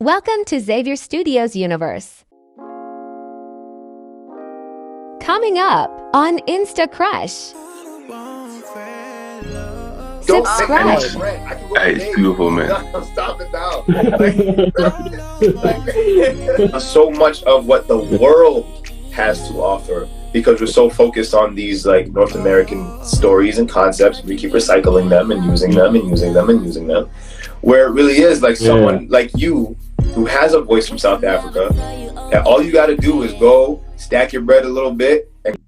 Welcome to Xavier Studios Universe. Coming up on Insta Crush. Don't make me Subscribe. want to rant. I can go That for is days. beautiful, man. No, stop it now. So much of what the world has to offer because we're so focused on these like North American stories and concepts. We keep recycling them and using them and using them and using them. Where it really is like someone like you who has a voice from South Africa, and all you got to do is go stack your bread a little bit and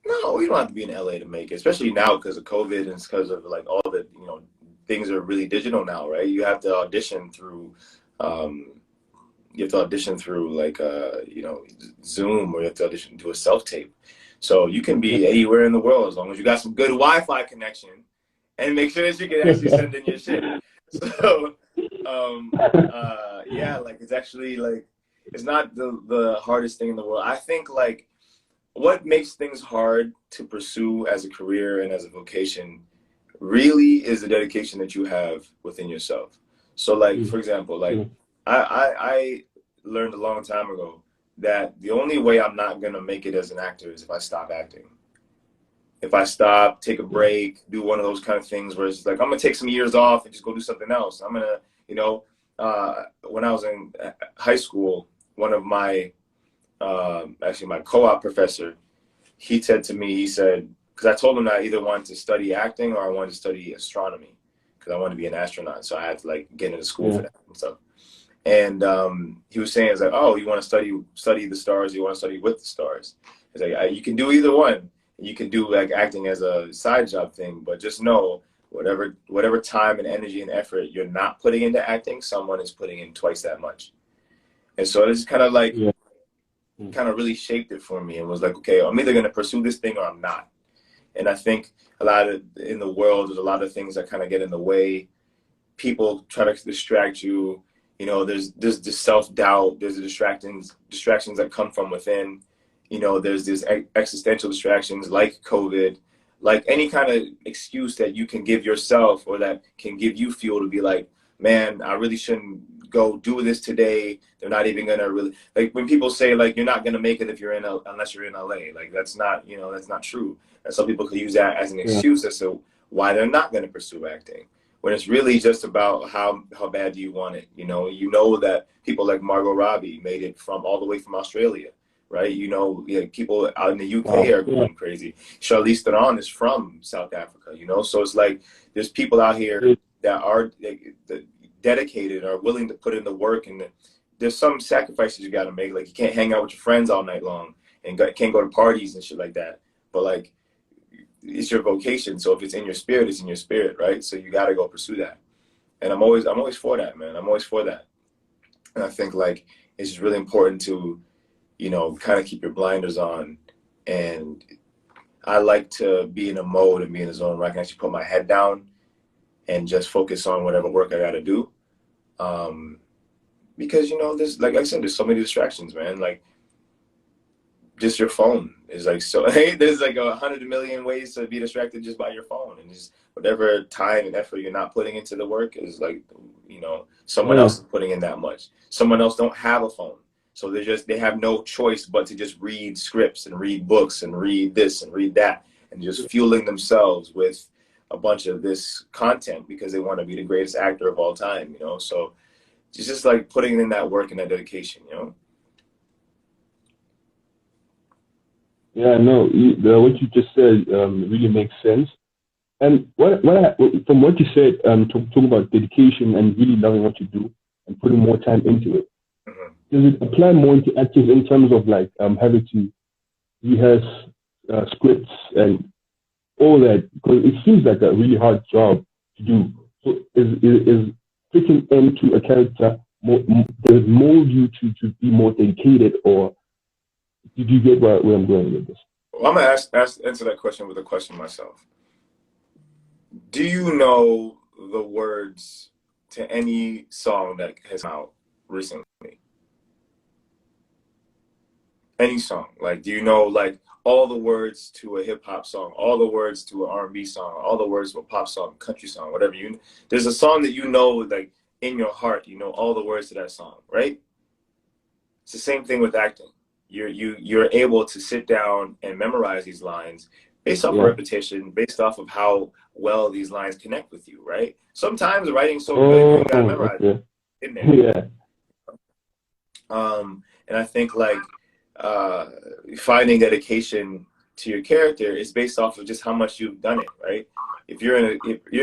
no, you don't have to be in LA to make it, especially now because of COVID and because of like all the, things are really digital now, right? You have to audition through, like, Zoom, or you have to audition to a self-tape. So you can be anywhere in the world as long as you got some good Wi-Fi connection and make sure that you can actually send in your shit. So, yeah, like it's actually like, it's not the hardest thing in the world. I think like, what makes things hard to pursue as a career and as a vocation really is the dedication that you have within yourself. So like, for example, like I learned a long time ago that the only way I'm not going to make it as an actor is if I stop acting. If I stop, take a break, do one of those kind of things where it's like, I'm going to take some years off and just go do something else. I'm going to, when I was in high school, one of my actually my co-op professor, he said to me, he said, because I told him that I either wanted to study acting or I wanted to study astronomy because I wanted to be an astronaut. So I had to like get into school for that and stuff. And he was saying, it's like, oh, you want to study the stars, you want to study with the stars. It's like, you can do either one. You can do like acting as a side job thing, but just know whatever time and energy and effort you're not putting into acting, someone is putting in twice that much. And so it's kind of like, kind of really shaped it for me and was like, okay, I'm either going to pursue this thing or I'm not. And I think a lot of in the world, there's a lot of things that kind of get in the way. People try to distract you. There's this self-doubt. There's the distractions that come from within. There's these existential distractions like COVID, like any kind of excuse that you can give yourself or that can give you fuel to be like, man, I really shouldn't go do this today. They're not even gonna really, like, when people say like you're not gonna make it if you're unless you're in LA, like that's not true. And some people could use that as an excuse as to why they're not gonna pursue acting, when it's really just about how bad do you want it. That people like Margot Robbie made it from all the way from Australia, right? People out in the UK are going crazy. Charlize Theron is from South Africa, so it's like there's people out here that are dedicated, are willing to put in the work, and there's some sacrifices you got to make. Like you can't hang out with your friends all night long and can't go to parties and shit like that. But like, it's your vocation. So if it's in your spirit, it's in your spirit, right? So you got to go pursue that. And I'm always for that, man. I'm always for that. And I think like it's just really important to, kind of keep your blinders on. And I like to be in a mode and be in a zone where I can actually put my head down and just focus on whatever work I got to do. Because, there's, like I said, there's so many distractions, man. Like, just your phone is like, so there's like 100 million ways to be distracted just by your phone. And just whatever time and effort you're not putting into the work is like, someone else is putting in that much. Someone else don't have a phone. So they have no choice but to just read scripts and read books and read this and read that and just fueling themselves with a bunch of this content because they want to be the greatest actor of all time, So it's just like putting in that work and that dedication, Yeah, no, what you just said really makes sense. And from what you said, talking about dedication and really loving what you do and putting more time into it, does it apply more into actors in terms of like having to rehearse scripts and all that? Because it seems like a really hard job to do. So is fitting into a character does it mold you to be more dedicated, or did you get where I'm going with this? Well, I'm gonna answer that question with a question myself. Do you know the words to any song that has come out recently? Any song? Like, do you know like all the words to a hip hop song, all the words to an R&B song, all the words to a pop song, country song, whatever there's a song that like in your heart, you know all the words to that song, right? It's the same thing with acting. You're able to sit down and memorize these lines based off of repetition, based off of how well these lines connect with you, right? Sometimes the writing's so good you ain't gotta memorize it in there. And I think like finding dedication to your character is based off of just how much you've done it, right? If you're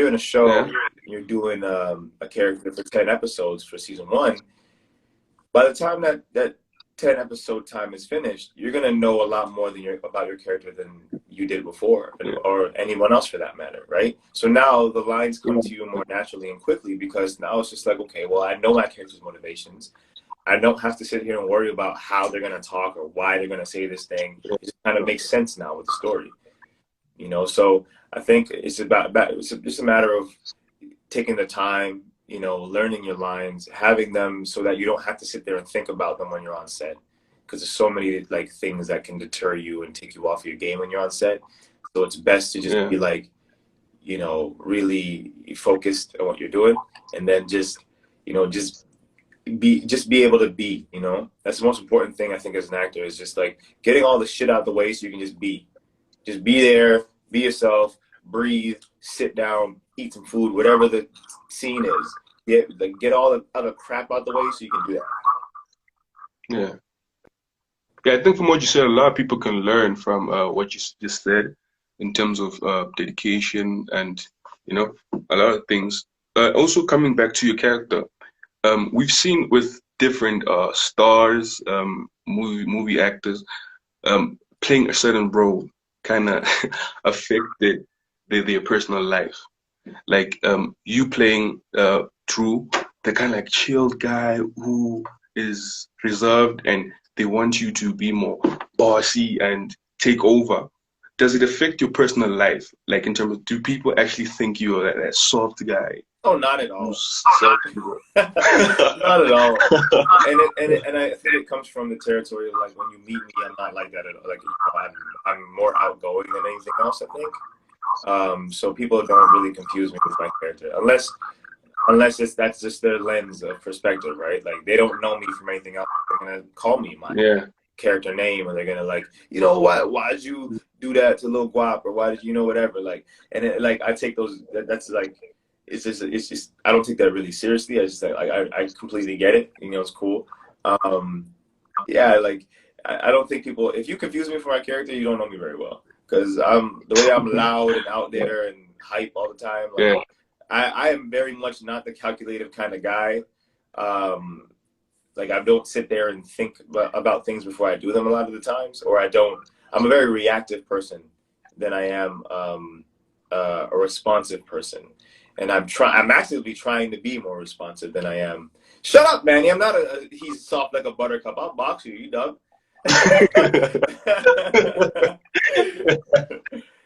in a show, you're doing a character for 10 episodes for season 1. By the time that 10 episode time is finished, you're gonna know a lot more about your character than you did before, or anyone else for that matter, right? So now the lines come to you more naturally and quickly, because now it's just like, okay, well, I know my character's motivations. I don't have to sit here and worry about how they're gonna talk or why they're gonna say this thing. It just kind of makes sense now with the story, you know. So I think it's just a matter of taking the time, you know, learning your lines, having them so that you don't have to sit there and think about them when you're on set, because there's so many like things that can deter you and take you off your game when you're on set. So it's best to just be like, you know, really focused on what you're doing, and then just, you know, just be able to be, you know. That's the most important thing I think as an actor, is just like getting all the shit out of the way so you can just be there, be yourself, breathe, sit down, eat some food, whatever the scene is. Get all the other crap out the way so you can do that. Yeah, I think from what you said, a lot of people can learn from what you just said in terms of dedication and, you know, a lot of things. Also coming back to your character, we've seen with different stars, movie actors, playing a certain role kind of affected their personal life. Like you playing True, the kind of like chilled guy who is reserved, and they want you to be more bossy and take over. Does it affect your personal life? Like in terms of, do people actually think you're that soft guy? Oh, not at all. Not at all. And I think it comes from the territory of like, when you meet me, I'm not like that at all. Like, you know, I'm more outgoing than anything else, I think. So people don't really confuse me with my character, unless that's just their lens of perspective, right? Like, they don't know me from anything else. They're gonna call me my character name, or they're gonna like, you know, why'd you do that to Lil Guap, or why did you know whatever, like, and it, like, I take those, that's like, it's just I don't take that really seriously. I just like, I completely get it, you know. It's cool. Yeah, like I don't think people, if you confuse me for my character, you don't know me very well, because the way I'm loud and out there and hype all the time, like, I am very much not the calculative kind of guy. Like, I don't sit there and think about things before I do them a lot of the times, or I'm a very reactive person than I am a responsive person. And I'm actively trying to be more responsive than I am. Shut up, Manny. I'm not he's soft like a buttercup. I'll box you, you dog.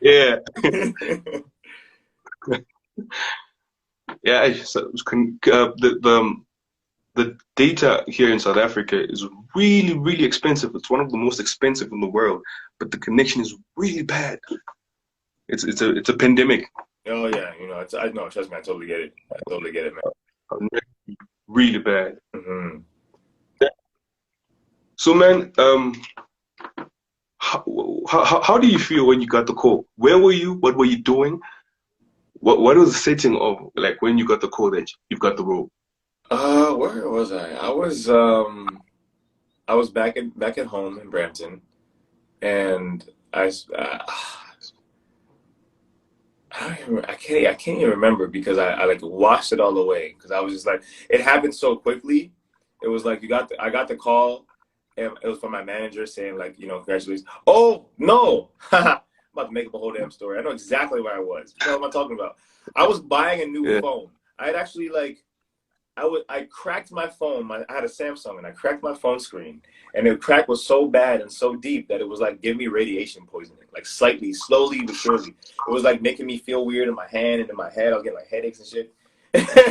Yeah. Yeah, the data here in South Africa is really, really expensive. It's one of the most expensive in the world, but the connection is really bad. It's a pandemic. Oh yeah, you know, no, trust me, I totally get it. I totally get it, man. Really bad. Mm-hmm. So, man, how do you feel when you got the call? Where were you? What were you doing? What was the setting of, like, when you got the call that you've got the role? Where was I? I was back at home in Brampton, and I can't even remember, because I like watched it all the way, because I was just like, it happened so quickly. It was like I got the call, and it was from my manager saying, like, you know, congratulations. Oh no, I'm about to make up a whole damn story. I know exactly where I was. You know what I'm talking about? I was buying a new phone. I had actually I cracked my phone. I had a Samsung, and I cracked my phone screen, and the crack was so bad and so deep that it was like giving me radiation poisoning, like slowly but surely. It was like making me feel weird in my hand and in my head. I was getting like headaches and shit.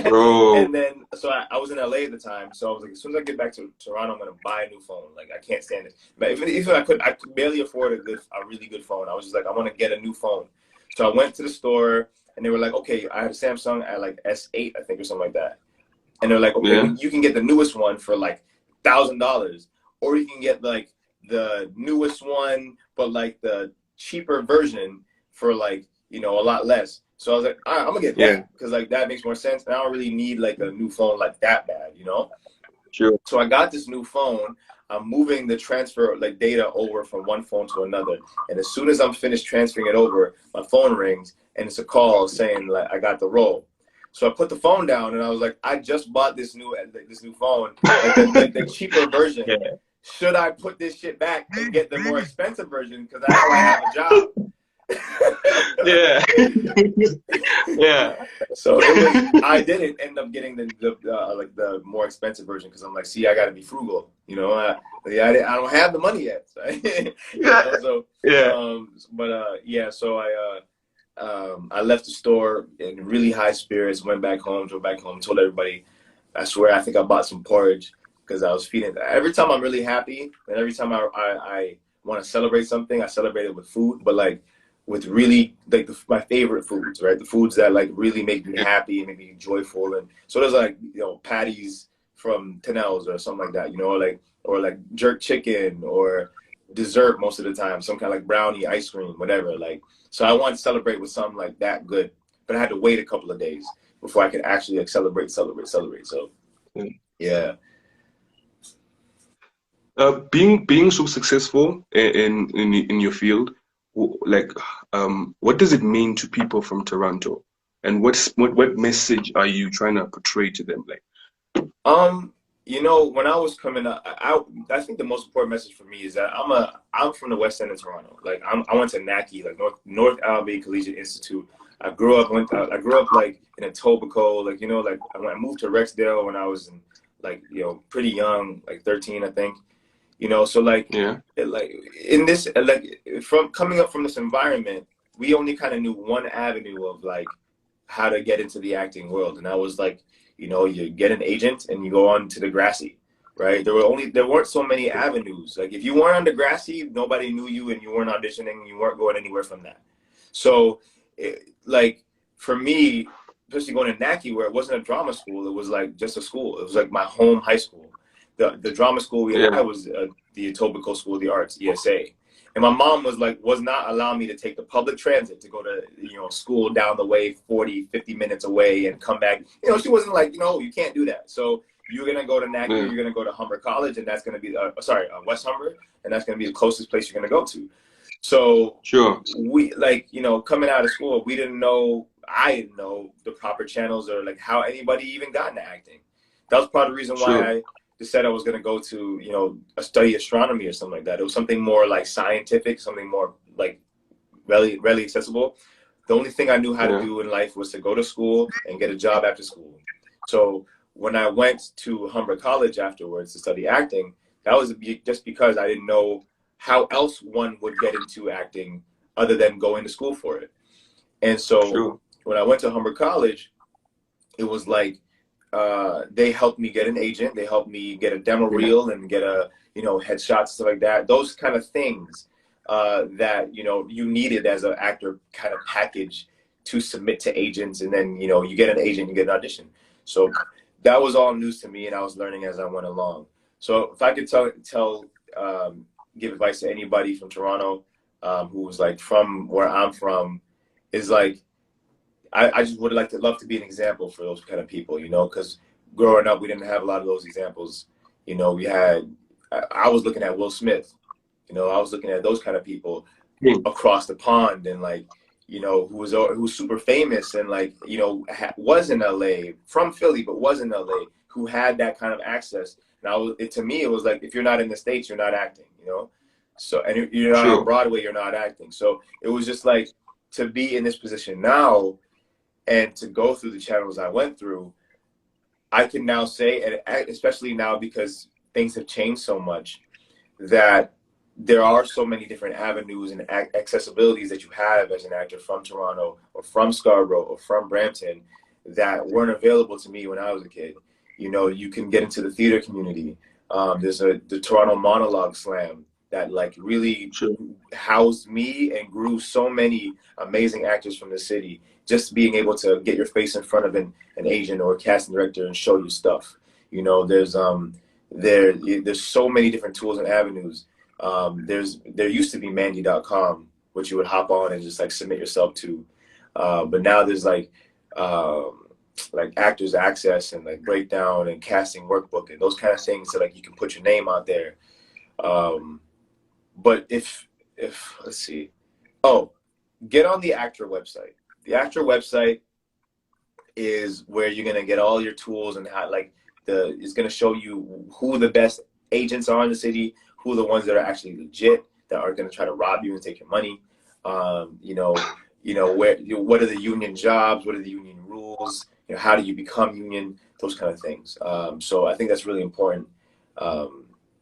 Bro. And then, so I was in LA at the time, so I was like, as soon as I get back to Toronto, I'm gonna buy a new phone. Like, I can't stand it. But if I could barely afford a really good phone. I was just like, I want to get a new phone. So I went to the store, and they were like, okay, I had a Samsung at like S8, I think, or something like that. And they're like, okay, Yeah. you can get the newest one for like $1,000, or you can get like the newest one, but like the cheaper version for like, you know, a lot less. So I was like, all right, I'm gonna get that because like that makes more sense. And I don't really need like a new phone like that bad, you know? Sure. So I got this new phone. I'm moving the transfer like data over from one phone to another. And as soon as I'm finished transferring it over, my phone rings and it's a call saying like I got the role. So I put the phone down and I was like, I just bought this new phone, like the cheaper version. Yeah. Should I put this shit back and get the more expensive version because now I have a job? Yeah. Yeah. So I didn't end up getting like the more expensive version because I'm like, see, I got to be frugal, you know. I don't have the money yet. So, you know, so yeah. So I left the store in really high spirits. Drove back home, told everybody. I swear, I think I bought some porridge because I was feeding. Every time I'm really happy, and every time I want to celebrate something, I celebrate it with food. But like with really like my favorite foods, right? The foods that like really make me happy and make me joyful. And so there's like, you know, patties from Tennell's or something like that, you know, or like jerk chicken or dessert most of the time, some kind of like brownie, ice cream, whatever. Like, so I wanted to celebrate with something like that good, but I had to wait a couple of days before I could actually like celebrate. So yeah. Being so successful in your field, like what does it mean to people from Toronto, and what message are you trying to portray to them? Like, you know, when I was coming up, I think the most important message for me is that I'm from the West End of Toronto. Like I went to NACI, like North Albion Collegiate Institute. I grew up like in Etobicoke, like, you know, like I moved to Rexdale when I was in, like, you know, pretty young, like 13, I think. You know, so like, like in this, like from coming up from this environment, we only kind of knew one avenue of like how to get into the acting world, and that was like, you know, you get an agent and you go on to the Grassy, right? There weren't so many avenues. Like if you weren't on the Grassy, nobody knew you, and you weren't auditioning, you weren't going anywhere from that. So, like for me, especially going to NACI, where it wasn't a drama school, it was like just a school. It was like my home high school. The drama school we had was the Etobicoke School of the Arts, ESA. And my mom was not allowing me to take the public transit to go to, you know, school down the way, 40, 50 minutes away and come back. You know, she wasn't like, you know, you can't do that. So you're going to go to NACI, or you're going to go to Humber College, and that's going to be, West Humber, and that's going to be the closest place you're going to go to. So we, like, you know, coming out of school, I didn't know the proper channels or like how anybody even got into acting. That was part of the reason why I said I was going to go to, you know, study astronomy or something like that. It was something more like scientific, something more like really accessible. The only thing I knew how to do in life was to go to school and get a job after school. So when I went to Humber College afterwards to study acting, that was just because I didn't know how else one would get into acting other than going to school for it. And so when I went to Humber College, it was like, they helped me get an agent. They helped me get a demo reel and get a, you know, headshots, stuff like that. Those kind of things that, you know, you needed as an actor kind of package to submit to agents. And then, you know, you get an agent, you get an audition. So that was all news to me, and I was learning as I went along. So if I could give advice to anybody from Toronto who was like from where I'm from, is like, I just would love to be an example for those kind of people, you know, because growing up, we didn't have a lot of those examples. You know, I was looking at Will Smith, you know, I was looking at those kind of people across the pond, and like, you know, who was super famous and like, you know, was in LA, from Philly, but was in LA, who had that kind of access. And to me, it was like, if you're not in the States, you're not acting, you know? So, and you're not on Broadway, you're not acting. So it was just like, to be in this position now, and to go through the channels I went through, I can now say, and especially now because things have changed so much, that there are so many different avenues and accessibilities that you have as an actor from Toronto or from Scarborough or from Brampton that weren't available to me when I was a kid. You know, you can get into the theater community. There's the Toronto Monologue Slam that like really Sure. housed me and grew so many amazing actors from the city. Just being able to get your face in front of an agent or a casting director and show you stuff. You know, there's so many different tools and avenues. There used to be Mandy.com, which you would hop on and just like submit yourself to. But now there's like Actors Access and like Breakdown and Casting Workbook and those kind of things, so like you can put your name out there. But if let's see, get on the Actor website. The Actor website is where you're gonna get all your tools and how it's gonna show you who the best agents are in the city, who are the ones that are actually legit, that aren't gonna try to rob you and take your money. What are the union jobs? What are the union rules? You know, how do you become union? Those kind of things. So I think that's really important.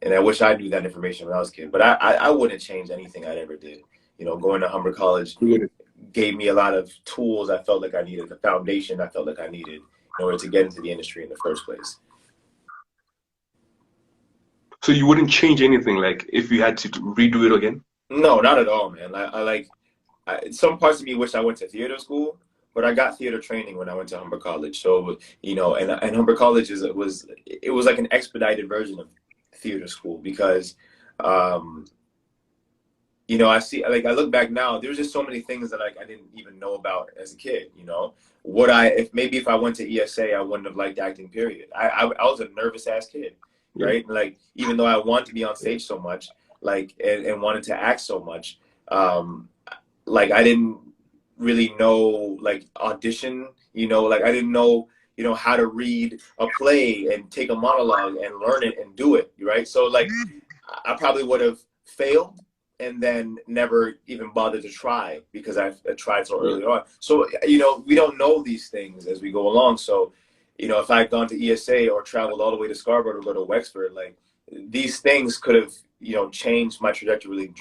And I wish I knew that information when I was a kid, but I wouldn't change anything I ever did. You know, going to Humber College gave me a lot of tools I felt like I needed, the foundation I felt like I needed in order to get into the industry in the first place. So you wouldn't change anything, like if you had to redo it again? No, not at all, man. Some parts of me wish I went to theater school, but I got theater training when I went to Humber College. So, you know, and Humber College was like an expedited version of theater school because, you know, I look back now, there's just so many things that I didn't even know about as a kid. You know, if I went to ESA, I wouldn't have liked acting, period. I was a nervous ass kid, right? Yeah. Like, even though I wanted to be on stage so much, like, and wanted to act so much, like I didn't really know like audition, you know, like I didn't know, you know, how to read a play and take a monologue and learn it and do it, right? So like I probably would have failed and then never even bothered to try because I tried so early on. So, you know, we don't know these things as we go along. So, you know, if I had gone to ESA or traveled all the way to Scarborough to go to Wexford, like these things could have, you know, changed my trajectory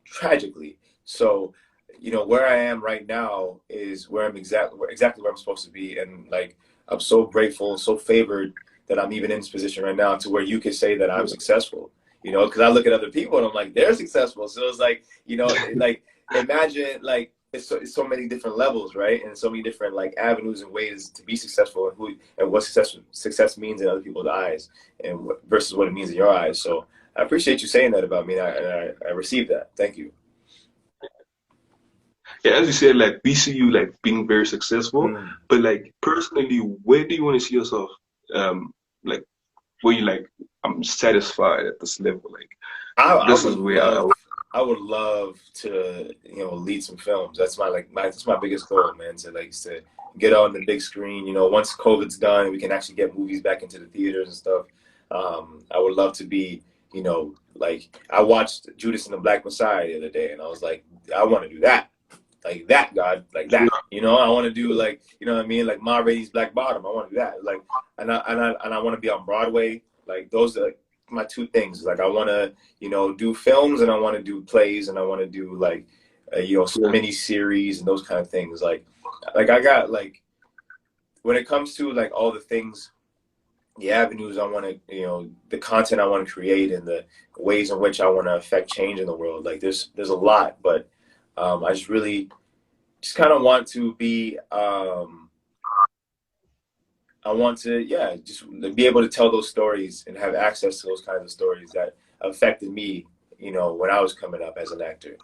tragically. So, you know, where I am right now is where I'm exactly where I'm supposed to be. And like, I'm so grateful, so favored that I'm even in this position right now to where you could say that I'm successful, you know, because I look at other people and I'm like, they're successful. So it's like, you know, like imagine like it's so many different levels, right? And so many different like avenues and ways to be successful and what success means in other people's eyes and versus what it means in your eyes. So I appreciate you saying that about me, and I received that. Thank you. Yeah, as you said, like we see you like being very successful, but like personally, where do you want to see yourself? Like, where you like, I'm satisfied at this level. Like, I would love to, you know, lead some films. That's that's my biggest goal, man. To get on the big screen. You know, once COVID's done, we can actually get movies back into the theaters and stuff. I would love to be, you know, like I watched Judas and the Black Messiah the other day, and I was like, I want to do that. Like that, God, like that, you know. I want to do like, you know what I mean, like Ma Rainey's Black Bottom. I want to do that, like, and I want to be on Broadway. Like those are my two things. Like I want to, you know, do films and I want to do plays and I want to do like, you know, mini series and those kind of things. Like I got like, when it comes to like all the things, the avenues I want to, you know, the content I want to create and the ways in which I want to affect change in the world. Like there's a lot, but I just kind of want to be, I want to, just be able to tell those stories and have access to those kinds of stories that affected me, you know, when I was coming up as an actor.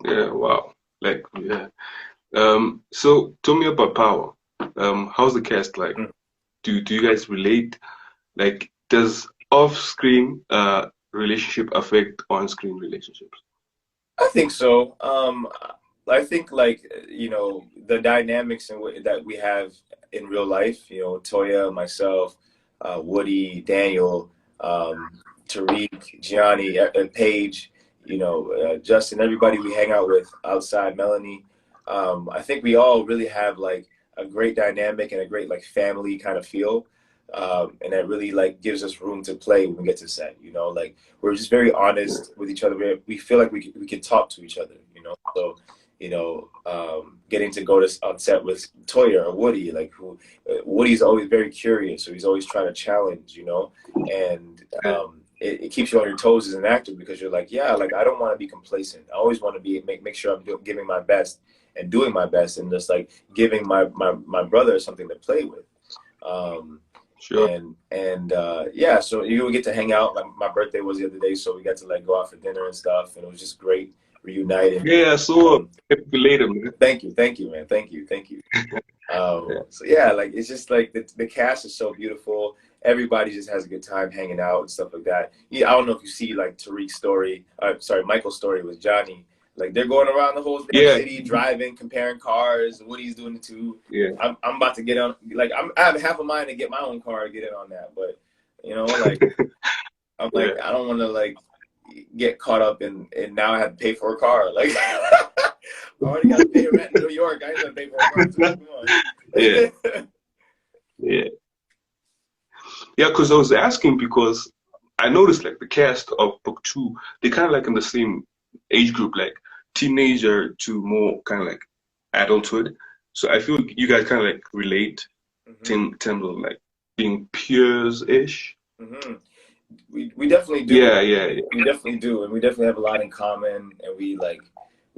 Yeah, wow. Like, yeah. So tell me about Power. How's the cast like? Do you guys relate? Like, does off-screen relationship affect on-screen relationships? I think so. I think like, you know, the dynamics that we have in real life, you know, Toya, myself, Woody, Daniel, Tariq, Gianni, Paige, you know, Justin, everybody we hang out with outside, Melanie. I think we all really have like a great dynamic and a great like family kind of feel. And that really like gives us room to play when we get to set, you know, like we're just very honest with each other. We feel like we can talk to each other, you know, so getting to go to on set with Toya or Woody, like Woody's always very curious, so he's always trying to challenge, and it keeps you on your toes as an actor because you're like, yeah, like I don't want to be complacent. I always want to be make sure I'm giving my best and doing my best and just like giving my brother something to play with. Sure. And yeah, so you would get to hang out. Like my birthday was the other day, so we got to like go out for dinner and stuff, and it was just great reuniting. Yeah, so happy later, man. Thank you, man. Thank you. So yeah, like it's just like the cast is so beautiful. Everybody just has a good time hanging out and stuff like that. Yeah, I don't know if you see like Tariq's story. Michael's story with Johnny. Like they're going around the whole city, driving, comparing cars. Woody's doing it too. Yeah, I'm about to get on. Like I have half a mind to get my own car and get in on that, but like I'm like I don't want to like get caught up in and now I have to pay for a car. Like I already got to pay rent in New York. I ain't gonna pay for a car. Too. Come on. Yeah. Because I was asking because I noticed like the cast of book 2, they kind of like in the same age group, like teenager to more kind of like adulthood. So I feel you guys kind of like relate in terms of like being peers-ish. We definitely do. Yeah. We definitely do, and we definitely have a lot in common, and we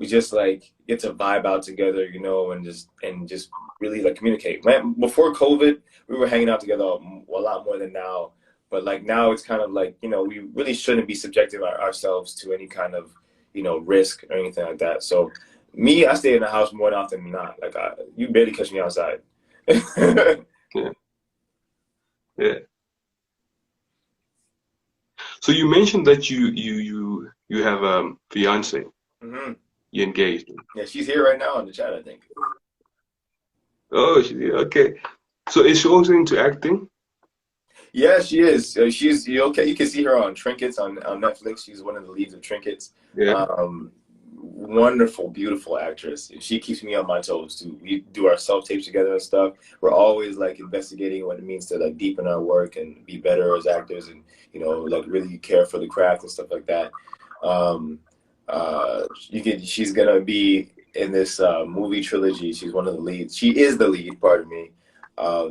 just like get to vibe out together, and just really like communicate. Before COVID, we were hanging out together a lot more than now. But like now, it's kind of like we really shouldn't be subjecting ourselves to any kind of risk or anything like that. So me, I stay in the house more often than not. Like you barely catch me outside. Yeah. So you mentioned that you have a fiance. You're engaged. Yeah, she's here right now in the chat, I think. Oh, okay. So is she also into acting? Yeah, she is. She's okay. You can see her on Trinkets on Netflix. She's one of the leads of Trinkets. Yeah. Wonderful, beautiful actress. She keeps me on my toes too. We do our self-tapes together and stuff. We're always like investigating what it means to like deepen our work and be better as actors and like really care for the craft and stuff like that. She's gonna be in this movie trilogy. She's one of the leads. She is the lead, pardon me,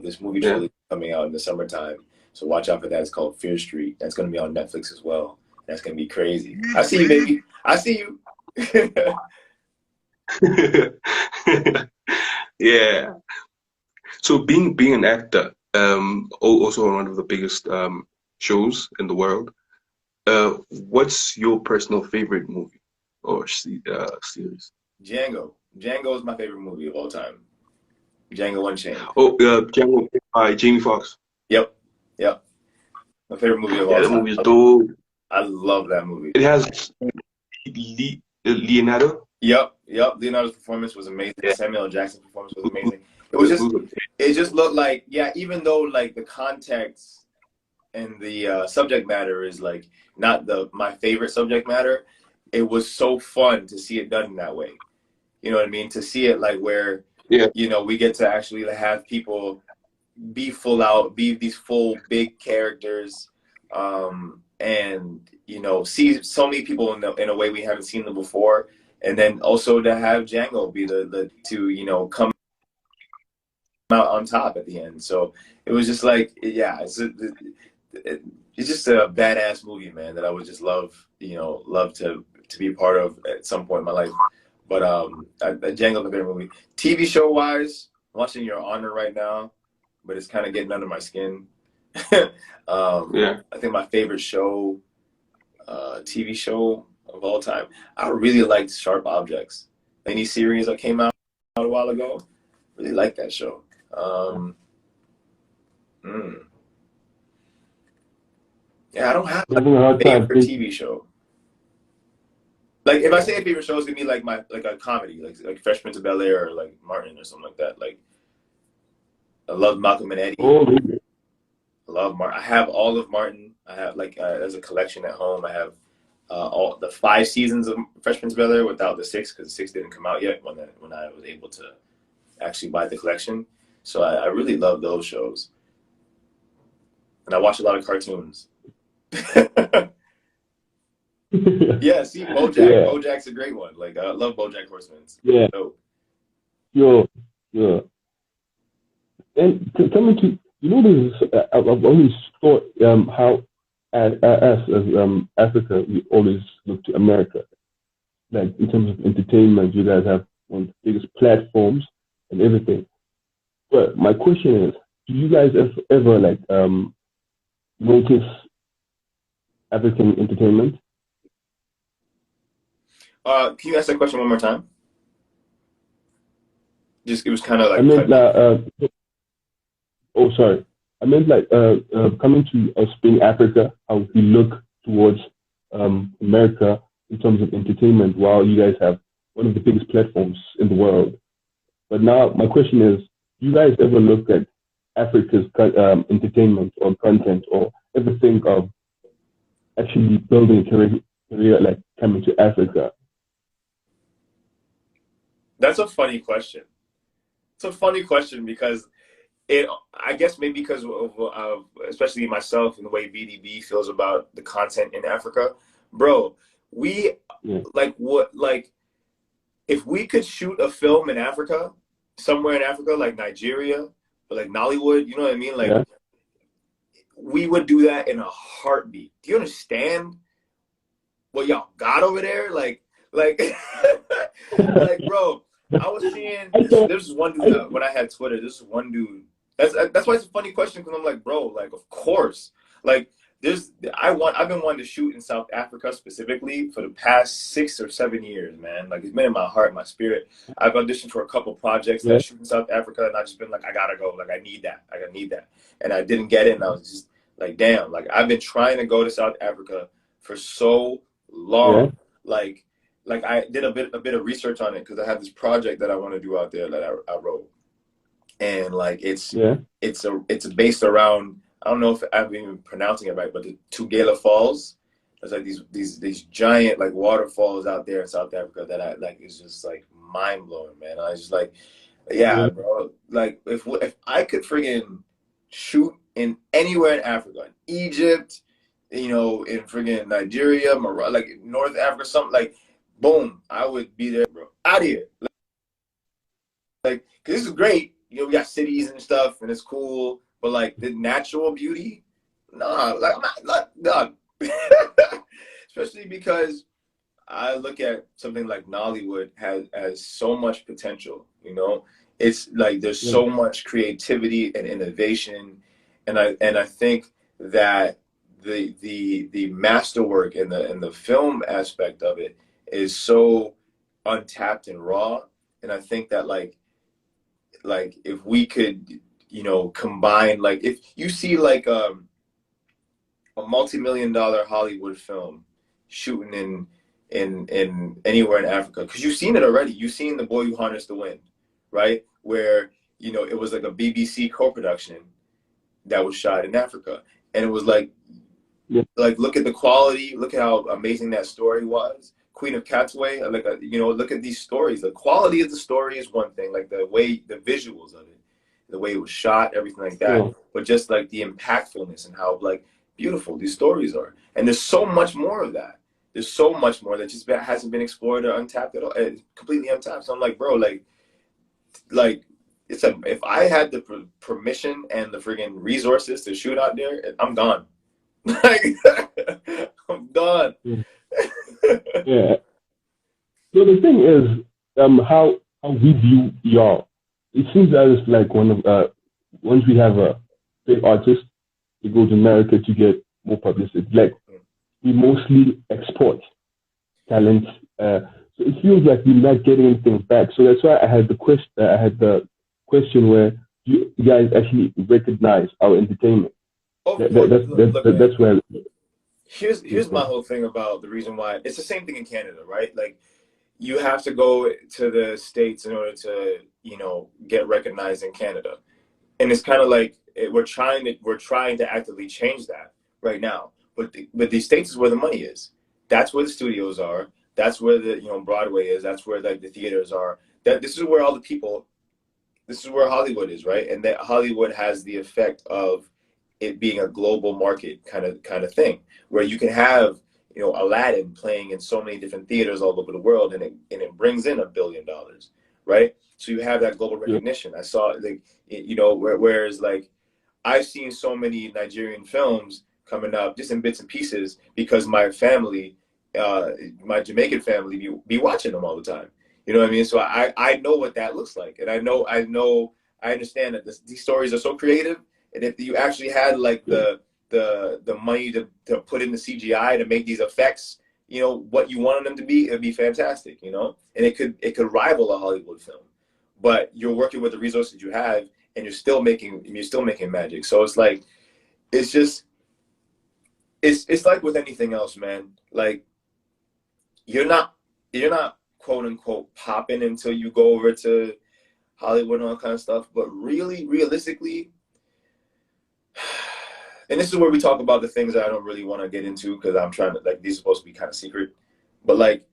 this movie trilogy coming out in the summertime. So watch out for that. It's called Fear Street. That's gonna be on Netflix as well. That's gonna be crazy. I see you, baby. I see you. Yeah. So being an actor, also one of the biggest shows in the world. What's your personal favorite movie or series? Django. Django is my favorite movie of all time. Django Unchained. Oh, Django by Jamie Foxx. Yep. My favorite movie of all time. That movie is dope. I love that movie. It has Leonardo. Yep. Leonardo's performance was amazing. Samuel L. Jackson's performance was amazing. It just looked like, even though like the context and the subject matter is like not my favorite subject matter, it was so fun to see it done in that way. You know what I mean? To see it like where we get to actually have people be these full big characters, and see so many people in a way we haven't seen them before, and then also to have Django be to come out on top at the end. So it was just like it's just a badass movie, man, that I would just love to be a part of at some point in my life. But Django's my favorite movie. TV show wise, I'm watching Your Honor right now, but it's kind of getting under my skin. I think my favorite show, TV show of all time, I really liked Sharp Objects. Any series that came out a while ago, really liked that show. I don't have a favorite TV show. Like if I say a favorite show, it's gonna be like a comedy, like Fresh Prince of Bel-Air or like Martin or something like that. Like I love Malcolm and Eddie. I love Martin. I have all of Martin. I have as a collection at home. I have all the 5 seasons of Fresh Prince of Bel-Air without the 6, because the 6 didn't come out yet when I was able to actually buy the collection. So I really love those shows, and I watch a lot of cartoons. Yeah, see, BoJack. Yeah, BoJack's a great one. Like, I love BoJack Horseman. It's yeah, dope. sure, sure. And coming to, this, I've always thought how as Africa, we always look to America. Like in terms of entertainment, you guys have one of the biggest platforms and everything. But my question is, do you guys ever like notice African entertainment? Can you ask that question one more time? Just, it was kind of I like meant cutting out. oh sorry, I meant like coming to us being Africa, how we look towards America in terms of entertainment, while you guys have one of the biggest platforms in the world. But now my question is, do you guys ever look at Africa's entertainment or content, or ever think of actually building a career like coming to Africa? That's a funny question. It's a funny question because I guess maybe because of especially myself and the way VDB feels about the content in Africa, bro. We Yeah, like if we could shoot a film in Africa, somewhere in Africa, like Nigeria, or like Nollywood, you know what I mean? Like yeah, we would do that in a heartbeat. Do you understand what y'all got over there? Like, like, bro. I was seeing I this. thought, There's one dude I, when I had Twitter. This one dude. That's why it's a funny question because I'm like, bro, like, of course, like, I've been wanting to shoot in South Africa specifically for the past 6 or 7 years, man. Like, it's been in my heart, my spirit. I've auditioned for a couple projects yeah, that shoot in South Africa, and I've just been like, I gotta go. Like, I need that. Like, I need that. And I didn't get it, and I was just like, damn. Like, I've been trying to go to South Africa for so yeah, long. Like I did a bit of research on it because I have this project that I want to do out there that I wrote, and like yeah, it's based around, I don't know if I'm even pronouncing it right, but the Tugela Falls. There's like these giant like waterfalls out there in South Africa that I like is just like mind blowing, man. I was just like, yeah, yeah, bro. Like if I could friggin' shoot in anywhere in Africa, in Egypt, in friggin' Nigeria, Morocco, like North Africa, something like, boom, I would be there, bro. Out of here. Like, cause this is great. We got cities and stuff, and it's cool. But like the natural beauty, nah, like I'm not done. Especially because I look at something like Nollywood has so much potential. It's like there's yeah, so much creativity and innovation, and I think that the masterwork and the film aspect of it is so untapped and raw. And I think that like if we could combine, like if you see like a multi-million-dollar Hollywood film shooting in anywhere in Africa, because you've seen it already. You've seen The Boy Who Harnessed the Wind, right? Where it was like a BBC co-production that was shot in Africa, and it was yeah, like look at the quality, look at how amazing that story was. Queen of Catsway, like look at these stories. The quality of the story is one thing, like the visuals of it, the way it was shot, everything like that. sure. But just like the impactfulness and how like beautiful these stories are. And there's so much more of that. There's so much more that just hasn't been explored or untapped at all, completely untapped. So I'm like, bro, like if I had the permission and the friggin' resources to shoot out there, I'm gone. Like, I'm gone. Yeah. Yeah. So the thing is, how we view y'all. It seems as like once we have a big artist, we go to America to get more publicity. Like we mostly export talent, so it feels like we're not getting anything back. So that's why I had the question. I had the question where you guys actually recognize our entertainment. Of course, look, man. That's where. Here's my whole thing about the reason why it's the same thing in Canada, right? Like you have to go to the States in order to get recognized in Canada, and it's kind of like we're trying to actively change that right now. But the States is where the money is. That's where the studios are. That's where the Broadway is. That's where like the theaters are. This is where all the people. This is where Hollywood is, right? And that Hollywood has the effect of it being a global market kind of thing, where you can have you know, Aladdin playing in so many different theaters all over the world, and it brings in $1 billion, right? So you have that global recognition. I saw, like, you know, whereas like I've seen so many Nigerian films coming up just in bits and pieces because my family, my Jamaican family, be watching them all the time. You know what I mean? So I know what that looks like, and I understand that these stories are so creative, and if you actually had like the money to put in the CGI to make these effects, you know, what you wanted them to be, it'd be fantastic, you know, and it could rival a Hollywood film, but you're working with the resources you have, and you're still making magic. So it's like, it's just, it's like with anything else, man. Like you're not quote unquote popping until you go over to Hollywood and all that kind of stuff. But really, realistically, and this is where we talk about the things that I don't really want to get into because I'm trying to, like, these are supposed to be kind of secret. But like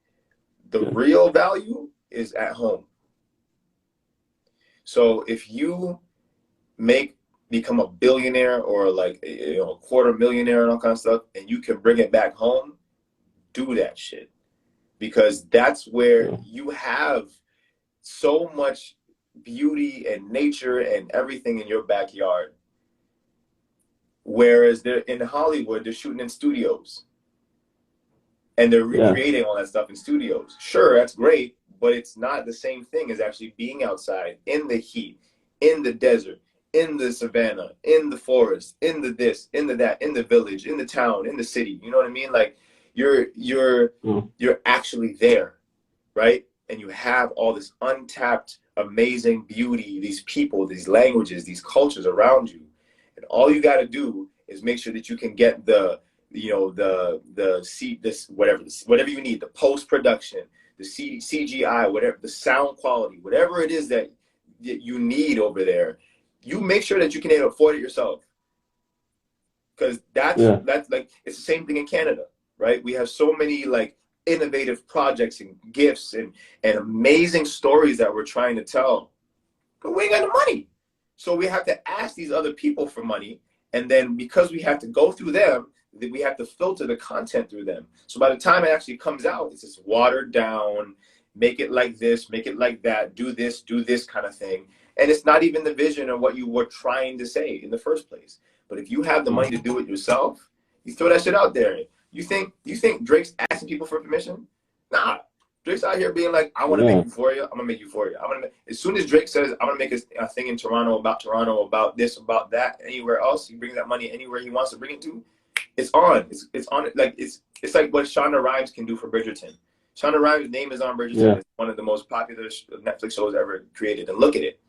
the real value is at home. So if you become a billionaire or like, you know, a $250,000 and all kind of stuff, and you can bring it back home, do that shit. Because that's where you have so much beauty and nature and everything in your backyard. Whereas they're in Hollywood, they're shooting in studios. And they're recreating all that stuff in studios. Sure, that's great, but it's not the same thing as actually being outside in the heat, in the desert, in the savannah, in the forest, in the this, in the that, in the village, in the town, in the city. You know what I mean? Like you're actually there, right? And you have all this untapped, amazing beauty, these people, these languages, these cultures around you. And all you got to do is make sure that you can get the, you know, whatever you need, the post-production, the CGI, whatever, the sound quality, whatever it is that you need over there, you make sure that you can afford it yourself. Because that's like, it's the same thing in Canada, right? We have so many like innovative projects and gifts and amazing stories that we're trying to tell, but we ain't got the money. So we have to ask these other people for money. And then because we have to go through them, we have to filter the content through them. So by the time it actually comes out, it's just watered down, make it like this, make it like that, do this kind of thing. And it's not even the vision of what you were trying to say in the first place. But if you have the money to do it yourself, you throw that shit out there. You think Drake's asking people for permission? Nah. Drake's out here being like, I want to make you for you. I'm gonna make you for you. As soon as Drake says, I'm gonna make a thing in Toronto, about this, about that, anywhere else, he brings that money anywhere he wants to bring it to. It's on. It's on. Like it's like what Shonda Rhimes can do for Bridgerton. Shonda Rhimes' name is on Bridgerton. It's one of the most popular Netflix shows ever created. And look at it.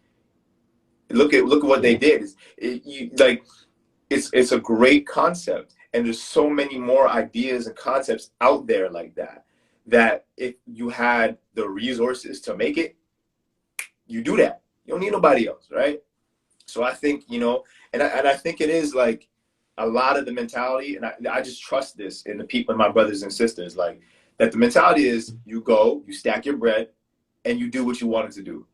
Look at what they did. It's a great concept, and there's so many more ideas and concepts out there like that. That if you had the resources to make it, you do that. You don't need nobody else, right? So I think, you know, and I think it is like a lot of the mentality, and I just trust this in the people, my brothers and sisters, like that the mentality is you go, you stack your bread, and you do what you wanted to do.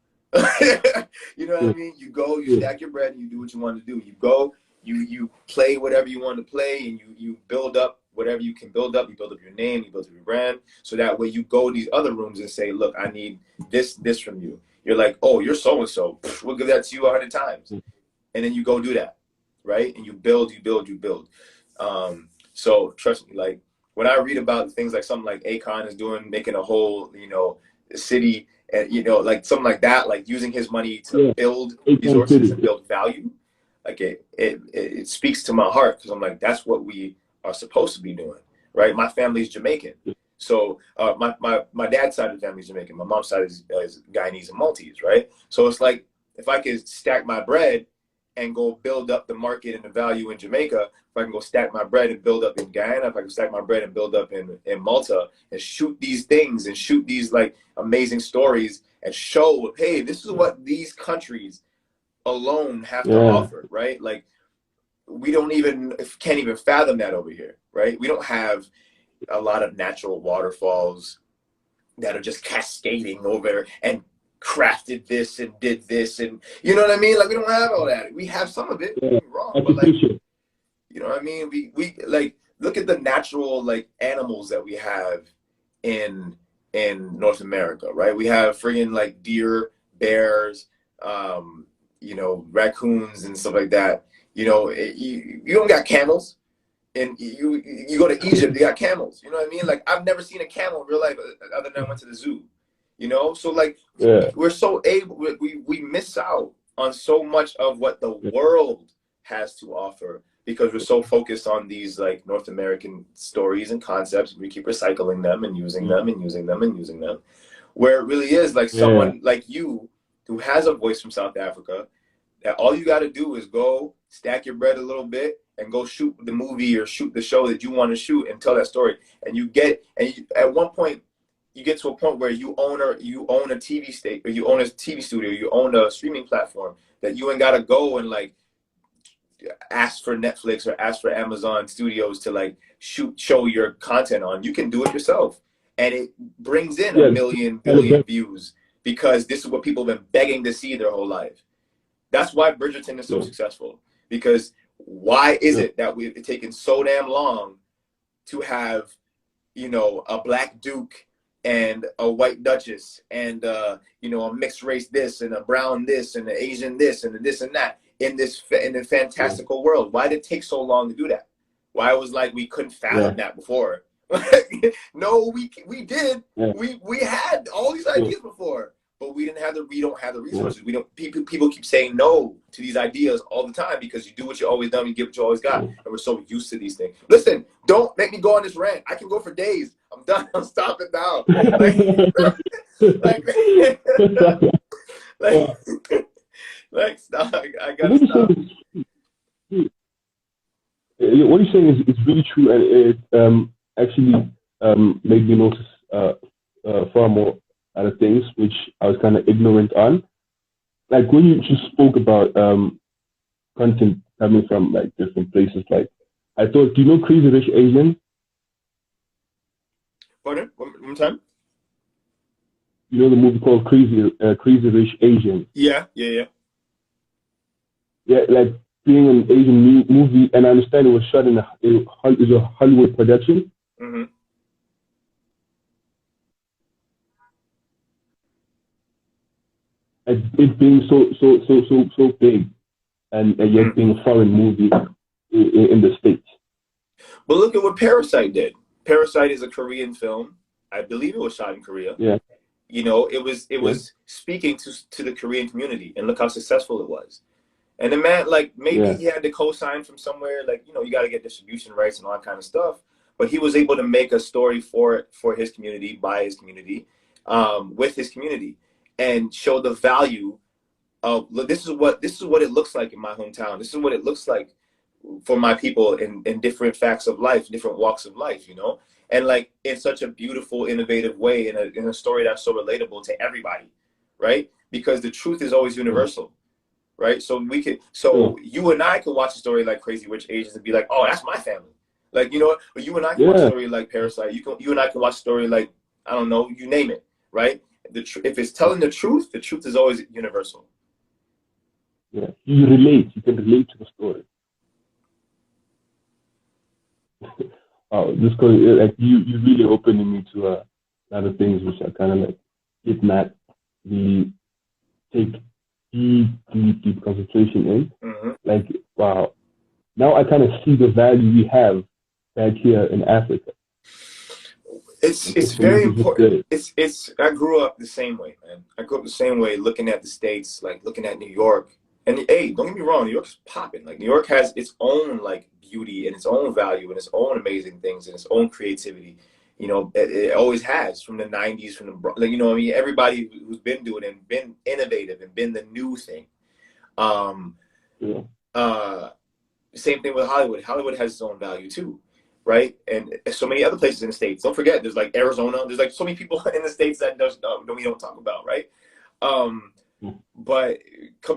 You know what I mean? You go, you stack your bread, and you do what you want to do. You go, you play whatever you want to play, and you build up whatever you can build up. You build up your name, you build up your brand, so that way you go to these other rooms and say, look, I need this from you. You're like, oh, you're so-and-so. We'll give that to you 100 times. And then you go do that, right? And you build. So trust me, like when I read about things like something like Akon is doing, making a whole, you know, city, and, you know, like something like that, like using his money to build resources and build value, like it speaks to my heart, because I'm like, that's what we are supposed to be doing, right? My family's Jamaican. So my dad's side of the family is Jamaican. My mom's side is Guyanese and Maltese, right? So it's like, if I could stack my bread and go build up the market and the value in Jamaica, if I can go stack my bread and build up in Guyana, if I can stack my bread and build up in Malta, and shoot these things and shoot these like amazing stories and show, hey, this is what these countries alone have to offer, right? Like we can't even fathom that over here, right? We don't have a lot of natural waterfalls that are just cascading over and crafted this and did this, and you know what I mean? Like we don't have all that. We have some of it, don't get me wrong, but like, you know what I mean? We like look at the natural like animals that we have in North America, right? We have friggin' like deer, bears, you know, raccoons and stuff like that. You know, you don't got camels. And you go to Egypt, you got camels. You know what I mean? Like, I've never seen a camel in real life other than I went to the zoo. You know? So, like, we're so able, we miss out on so much of what the world has to offer because we're so focused on these, like, North American stories and concepts. We keep recycling them and using them and using them and using them. Where it really is, like, someone like you who has a voice from South Africa, that all you got to do is go stack your bread a little bit and go shoot the movie or shoot the show that you want to shoot and tell that story. And you get, at one point, you get to a point where you own a TV state, or you own a TV studio, you own a streaming platform that you ain't got to go and like ask for Netflix or ask for Amazon Studios to like show your content on. You can do it yourself. And it brings in a billion views because this is what people have been begging to see their whole life. That's why Bridgerton is so successful, because why is it that we've taken so damn long to have, you know, a black duke and a white duchess and, you know, a mixed race this and a brown this and an Asian this and this and that in the fantastical world? Why did it take so long to do that? Why it was like we couldn't fathom that before? No, we did. We had all these ideas before. But we don't have the resources. We don't. People keep saying no to these ideas all the time because you do what you always done, you get what you always got, and we're so used to these things. Listen, don't make me go on this rant. I can go for days. I'm done. I'm stopping now. Like stop. I gotta stop. What you're saying is really true, and it actually made me notice far more other things which I was kind of ignorant on. Like when you just spoke about content coming from like different places, like I thought, do you know Crazy Rich Asian? Pardon? One more time? You know the movie called Crazy Rich Asian? Yeah. Yeah, like being an Asian movie, and I understand it was shot in a Hollywood production. Mm-hmm. It being so big, and yet being a foreign movie in the States. But look at what Parasite did. Parasite is a Korean film. I believe it was shot in Korea. Yeah. You know, it was speaking to the Korean community, and look how successful it was. And the man, like, maybe he had to co-sign from somewhere, like, you know, you got to get distribution rights and all that kind of stuff. But he was able to make a story for his community, by his community, with his community, and show the value of, look, this is what it looks like in my hometown. This is what it looks like for my people in different facts of life, different walks of life, you know, and like in such a beautiful, innovative way, in a story that's so relatable to everybody, right? Because the truth is always universal, right? So you and I could watch a story like Crazy Rich Asians and be like, oh, that's my family, like, you know. But you and I can watch a story like Parasite. You and I can watch a story like, I don't know, you name it, right? If it's telling the truth is always universal. Yeah, you can relate to the story. Oh, this goes, like you really opening me to a lot of things which I kind of like did not really take deep concentration in. Mm-hmm. Like, wow, now I kind of see the value we have back here in Africa. It's very important. I grew up the same way, man. I grew up the same way, looking at the States, like looking at New York. And hey, don't get me wrong, New York's popping. Like, New York has its own like beauty and its own value and its own amazing things and its own creativity. You know, it always has, from the 90s, from the, like, you know what I mean? Everybody who's been doing it and been innovative and been the new thing. Same thing with Hollywood. Hollywood has its own value too, right? And so many other places in the States. Don't forget, there's like Arizona. There's like so many people in the States that we don't talk about, right? But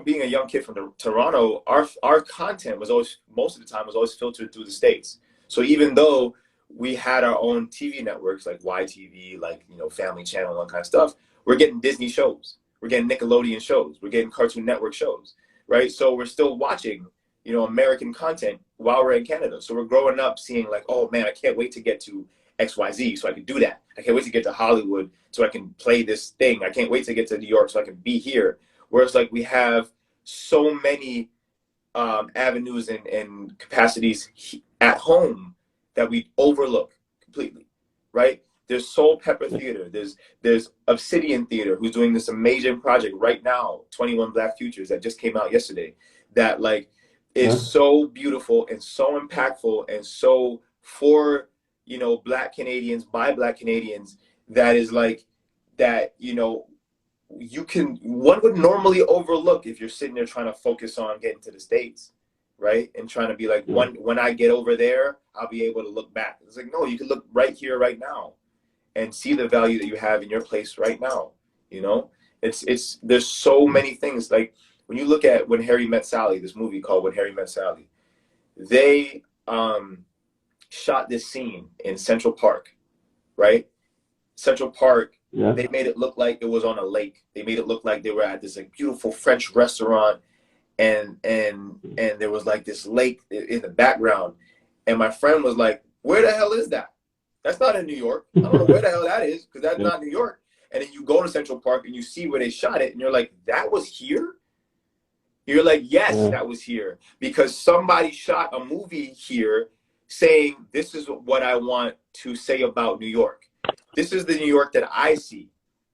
being a young kid from Toronto, our content was always, most of the time, was always filtered through the States. So even though we had our own TV networks like YTV, like, you know, Family Channel, and all that kind of stuff, we're getting Disney shows, we're getting Nickelodeon shows, we're getting Cartoon Network shows, right? So we're still watching, you know, American content while we're in Canada. So we're growing up seeing like, oh man, I can't wait to get to XYZ so I can do that. I can't wait to get to Hollywood so I can play this thing. I can't wait to get to New York so I can be here. Whereas like we have so many avenues and capacities at home that we overlook completely, right? There's Soul Pepper Theater. There's Obsidian Theater, who's doing this amazing project right now, 21 Black Futures, that just came out yesterday. That like is so beautiful and so impactful and so for, you know, Black Canadians by Black Canadians. That is like that, you know, one would normally overlook if you're sitting there trying to focus on getting to the States, right? And trying to be like, when I get over there, I'll be able to look back. It's like, no, you can look right here, right now, and see the value that you have in your place right now. You know, there's so many things. Like when you look at When Harry Met Sally, this movie called When Harry Met Sally, they shot this scene in Central Park, right? Central Park. Yeah. They made it look like it was on a lake. They made it look like they were at this like beautiful French restaurant, and there was like this lake in the background. And my friend was like, "Where the hell is that? That's not in New York. I don't know where the hell that is, because that's not New York." And then you go to Central Park and you see where they shot it, and you're like, "That was here?" You're like, "Yes, that was here, because somebody shot a movie here saying this is what I want to say about New York. This is the New York that I see,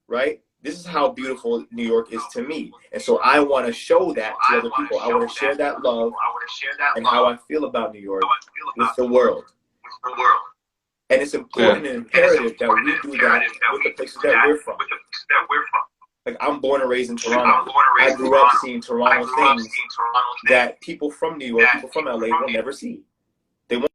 right? This is how beautiful New York is to me. And so I want to show that to other people. I want to share that love and how I feel about New York with the world." And it's important and imperative that we do that with the places that we're from. Like, I'm born and raised in Toronto. I grew up seeing Toronto things that people from New York, people from LA will never see. They won't.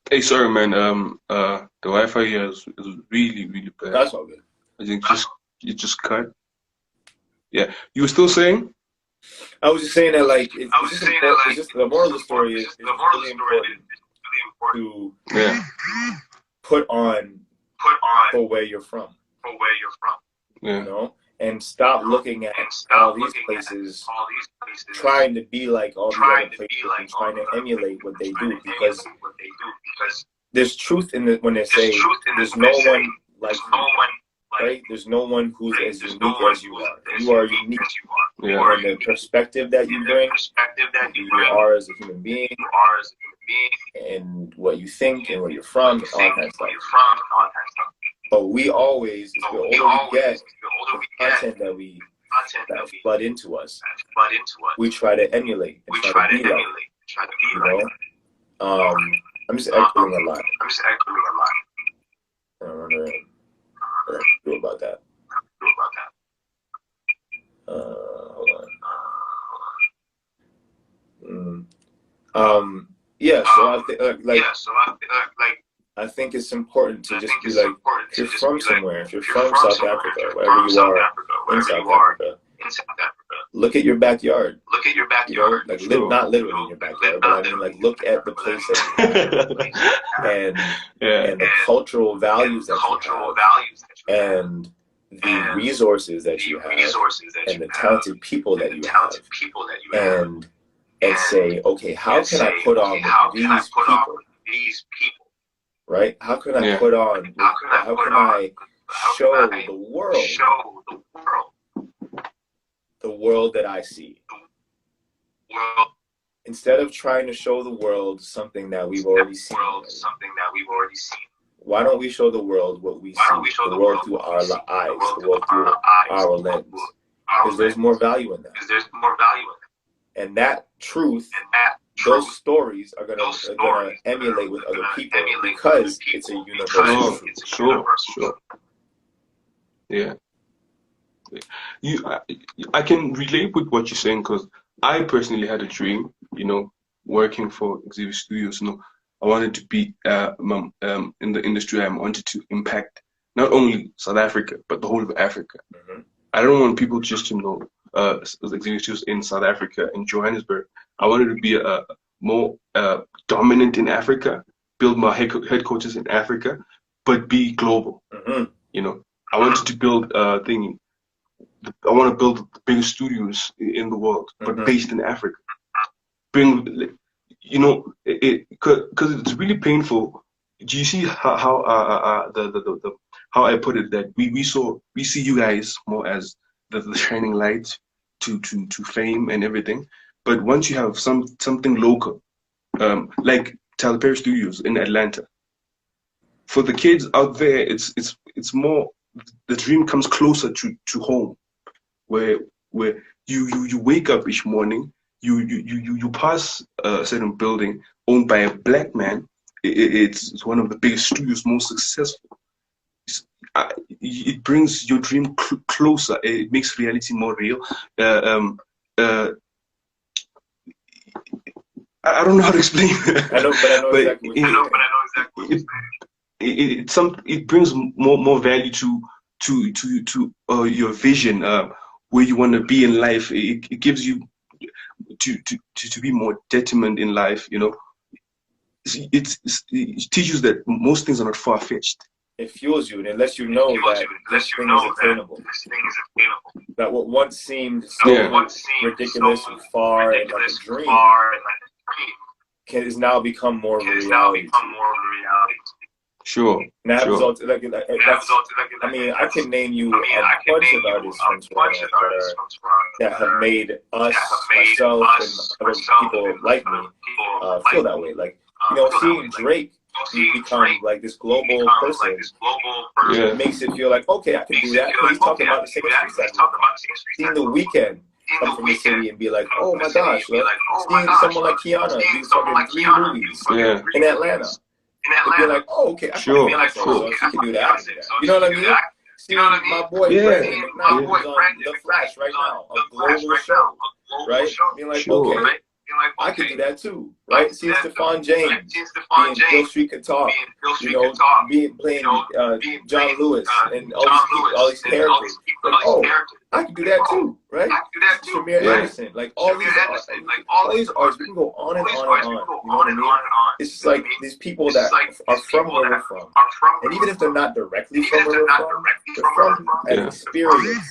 Hey, sorry, man. The Wi-Fi here is really, really bad. That's all good. I think it just cut. Yeah, you were still saying? I was just saying that, like, it's just the moral of the story is it's really important to put on for where you're from. Yeah. You know, and stop looking at all these places, trying to be like all these other places and trying to emulate what they do, because there's truth in when they say there's no one like you, right? There's no one who's as unique as you are. You are unique. Yeah. And the perspective that you bring, who you are as a human being, and what you think and where you're from, all that kind of stuff. But we always, the older we get, the content that we flood into us, we try to emulate and try to be like, you know? I'm just echoing a lot. I don't know what to do about that. Hold on. Yeah, so I think I think it's important to just be like, if you're from somewhere, if you're from South Africa, wherever you are in South Africa, look at your backyard. You know, like not literally in your backyard, but I mean, like, look at the place that you have, and the cultural values that you have, and the resources that you have, and the talented people that you have, and say, okay, how can I put on these people? Right? How can I put on? How can I show the world that I see? instead of trying to show the world something that we've already seen, why don't we show the world what we see, the world through our eyes, the world through our lens? Because there's more value in that. And that truth, those stories are gonna emulate with other people because it's a universal truth. Sure. Yeah. I can relate with what you're saying because I personally had a dream, you know, working for Xavier Studios. You know, I wanted to be in the industry. I wanted to impact not only South Africa but the whole of Africa. I don't want people just to know Xavier Studios in South Africa, in Johannesburg. I wanted to be more dominant in Africa, build my headquarters in Africa, but be global. You know, I wanted to build I want to build the biggest studios in the world, but based in Africa. Bring, you know, because it's really painful. Do you see how how I put it, that we see you guys more as the shining light to fame and everything, but once you have something local, like Tyler Perry Studios in Atlanta, for the kids out there, it's more, the dream comes closer to home, where you wake up each morning, you pass a certain building owned by a black man. It's one of the biggest studios, most successful. It brings your dream closer. It makes reality more real. I don't know how to explain it. I know exactly what you're saying. It brings more value to your vision, where you want to be in life. It gives you to be more determined in life. You know, it teaches that most things are not far-fetched. It fuels you, and it lets you know that this thing is attainable. That what once seemed so ridiculous and far and like a dream has now become more of a reality. Sure. And that results, I mean, I can name you a bunch of artists from Toronto that have made us, myself, and other people like me feel that way. Like, you know, seeing Drake become like this global person, it makes it feel like, okay, I can do that. He's talking about the same streets. Seeing The Weeknd come from the city and be like, oh my gosh, like, seeing someone like Kiana do fucking 3 movies in Atlanta. And be like, oh, okay, I can be like, so she can do that. You know what I mean? Seeing my boy Brandon McKnight, who's on The Flash right now, a global show, right? Being like, okay, I could do that too, right? Seeing Stephon James, being Bill Street Could Talk, you know, playing John Lewis and all these characters. Like, oh, I could do that too, right? Shamir Anderson, like all these artists, we can go on and on and on. You know what I mean? It's just like these people that are from where we're from, and even if they're not directly from where we're from, they're from an experience,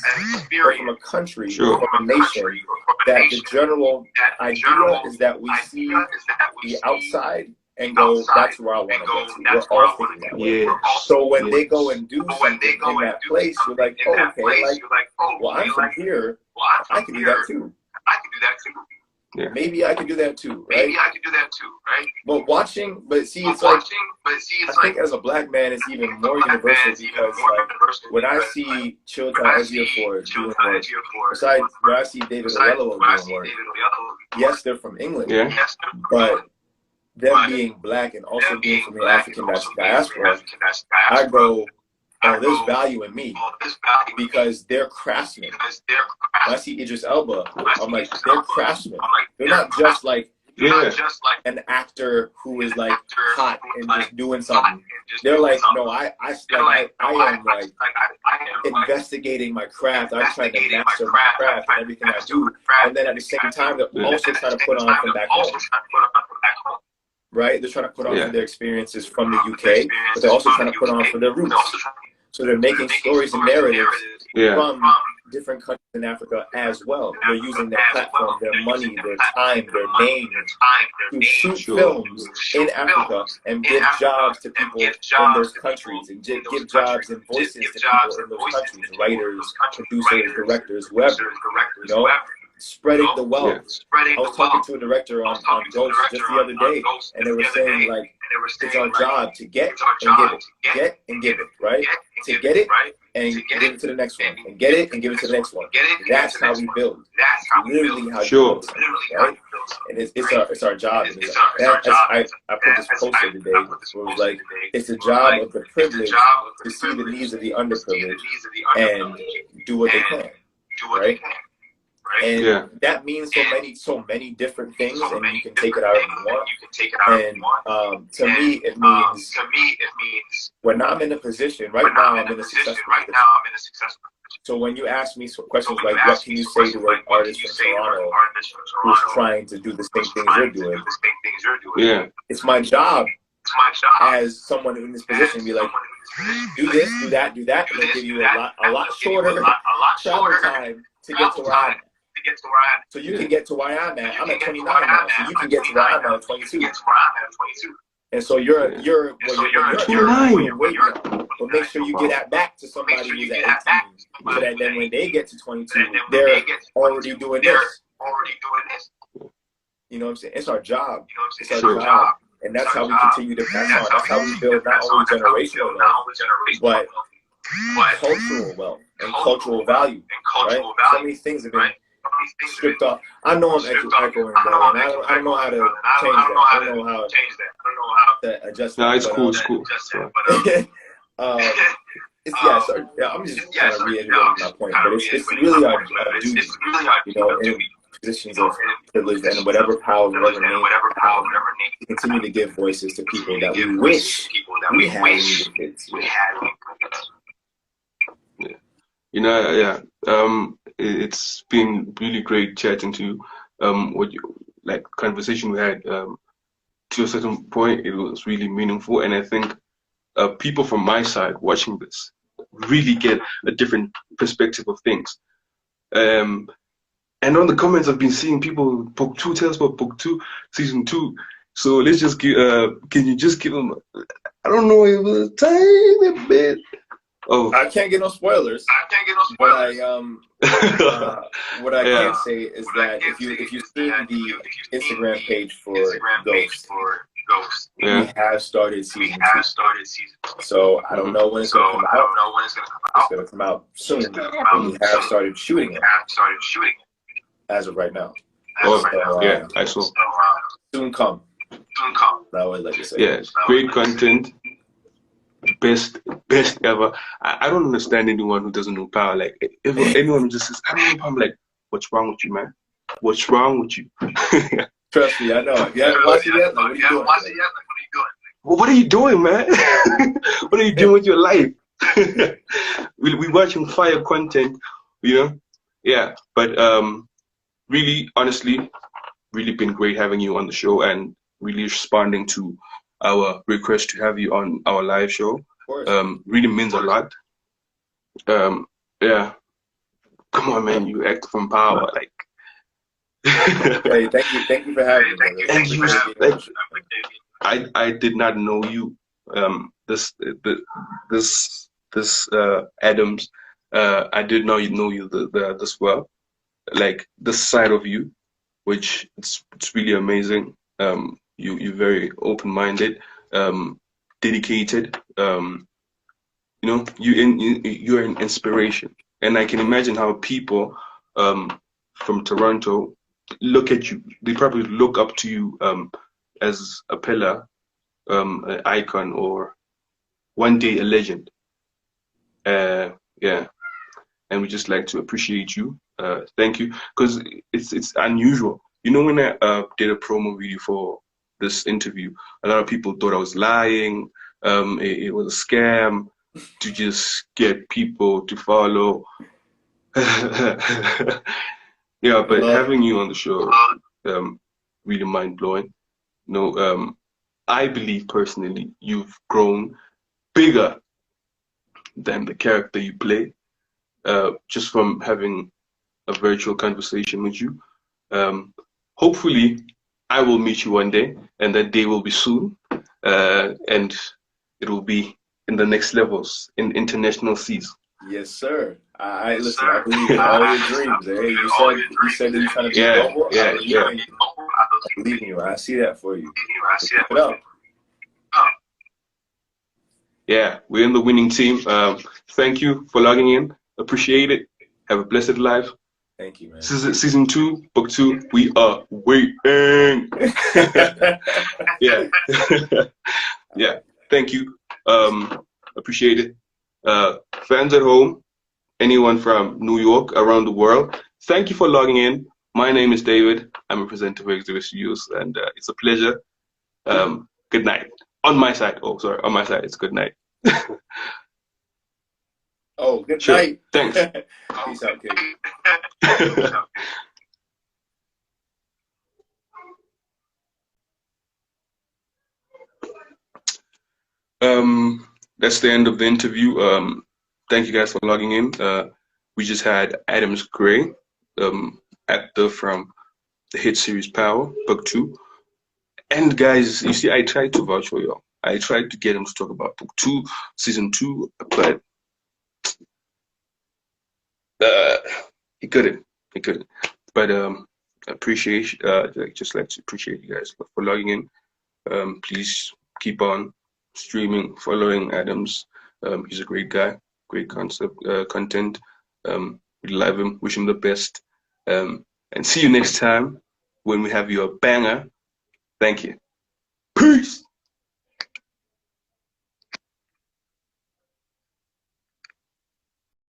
or from a country, or from a nation. That the general idea is that we see the outside and go, that's where I want to go to. We're all thinking that way. So when they go and do something in that place, you're like, oh, okay, like, well, I'm from here. I can do that too. Yeah. Maybe I can do that too, right? But watching, it's like, I think as a black man, it's even more universal because, like, when I see Chilltown Ejiofor doing work, besides when I see David Oyelowo doing work, yes, they're from England, but them being black and also being from the African diaspora, I go, oh, there's value in me because they're craftsmen. When I see Idris Elba, I'm like, they're craftsmen. They're not just like an actor who is like hot and just doing something. They're like, no, I am like investigating my craft. I'm trying to master my craft and everything I do. And then at the same time, they're also trying to put on from back home. Right? They're trying to put on for their experiences from the UK, but they're also trying to put on for their roots. So they're making stories and narratives from different countries in Africa as well. They're using their platform, their money, their time, their name to shoot films in Africa and give jobs to people in those countries, and give jobs and voices to people in those countries, writers, producers, directors, whoever, you know? spreading the wealth. I was talking to a director on Ghost just the other day, and they were saying like it's our job to get and give it, get and give it, right? To get it and give it to the next one, and get it and give it to the next one. That's how we build. Literally how you build something, right? And it's our job. And I put this poster today where it was like, it's the job of the privileged to see the needs of the underprivileged and do what they can, right? And that means so many different things, and you can take it out if you want. And to me, it means when I'm in a position right now, I'm in a successful position. So when you ask me questions like, what can you say to an artist from Toronto who's trying to do the same things you're doing? Yeah, it's my job as someone in this position to be like, do this, do that, and they'll give you a lot shorter travel time to get to where I'm at. So you can get to where I'm at. I'm at 29 now, so you can get to where I'm at 22. And so you're 29, but make sure you get that back to somebody who's at 18, so that then when they get to 22, they're already doing this. You know what I'm saying? It's our job. It's our job. And that's how we continue to pass on. That's how we build not only generational wealth, but cultural wealth and cultural value. Right? So many things have been stripped off. I know I'm echoing, bro, and I don't know how to change that. I don't know how to adjust. No, it's cool. It's cool. I'm just kind of reiterating my point, but it's really our duty, you know, in positions of privilege and whatever power, whatever name, to continue to give voices to people that we wish we had when we were kids. You know, it's been really great chatting to you. What you like conversation we had to a certain point, it was really meaningful, and I think people from my side watching this really get a different perspective of things. And on the comments, I've been seeing people book 2 tales about book 2, season 2. So let's just give. Can you just give them? I don't know, it was a tiny bit. Oh, I can't get no spoilers. But what I can say is that if you see the Instagram page for Ghost, we have started season 2. So I don't know when it's gonna come out. It's gonna come out soon. And we have started shooting it as of right now. I saw. Soon come. That would like to say. Yeah, great content. Best ever. I don't understand anyone who doesn't know power. Like, if anyone who just says, I don't know power, I'm like, what's wrong with you, man? What's wrong with you? Trust me, I know. If you haven't watched it yet, like, what are you doing? Well, what are you doing, man? What are you doing with your life? we watching fire content, you know? Yeah, but really, honestly, really been great having you on the show and really responding to our request to have you on our live show. Really means a lot. Yeah, come on, man, you act from power, like. Hey, thank you for having me. And you, like, I did not know you. This Adams, I did not know you this well, like this side of you, which it's really amazing. You're very open-minded, dedicated. You know, you're an inspiration, and I can imagine how people from Toronto look at you. They probably look up to you as a pillar, an icon, or one day a legend. Yeah, and we just like to appreciate you. Thank you, because it's unusual. You know, when I did a promo video for this interview, a lot of people thought I was lying. It was a scam to just get people to follow. Yeah, but having you on the show, really mind blowing. You know, I believe personally you've grown bigger than the character you play, just from having a virtual conversation with you. Hopefully, I will meet you one day, and that day will be soon, and it will be in the next levels, in international seas. Yes, sir. I listen. I believe in all your dreams. Eh? You said that you're trying to be global. I believe in you. I see that for you. Keep it up. Yeah, we're in the winning team. Thank you for logging in. Appreciate it. Have a blessed life. Thank you, man. Season 2, book 2. We are waiting. Yeah. Yeah. Thank you. Appreciate it. Fans at home, anyone from New York, around the world, thank you for logging in. My name is David. I'm a presenter for Xavier Studios, and it's a pleasure. Good night. On my side. Oh, sorry. On my side, it's good night. Oh, good Sure. night. Thanks. Peace out, kid. That's the end of the interview. Thank you guys for logging in. We just had Adams Gray, actor from the hit series Power, Book 2. And guys, you see, I tried to vouch for y'all. I tried to get him to talk about Book 2, Season 2, but he couldn't. He couldn't. But appreciate, just like to appreciate you guys for logging in. Please keep on streaming, following Adams. He's a great guy, great content. We love him, wish him the best. And see you next time when we have your banger. Thank you. Peace.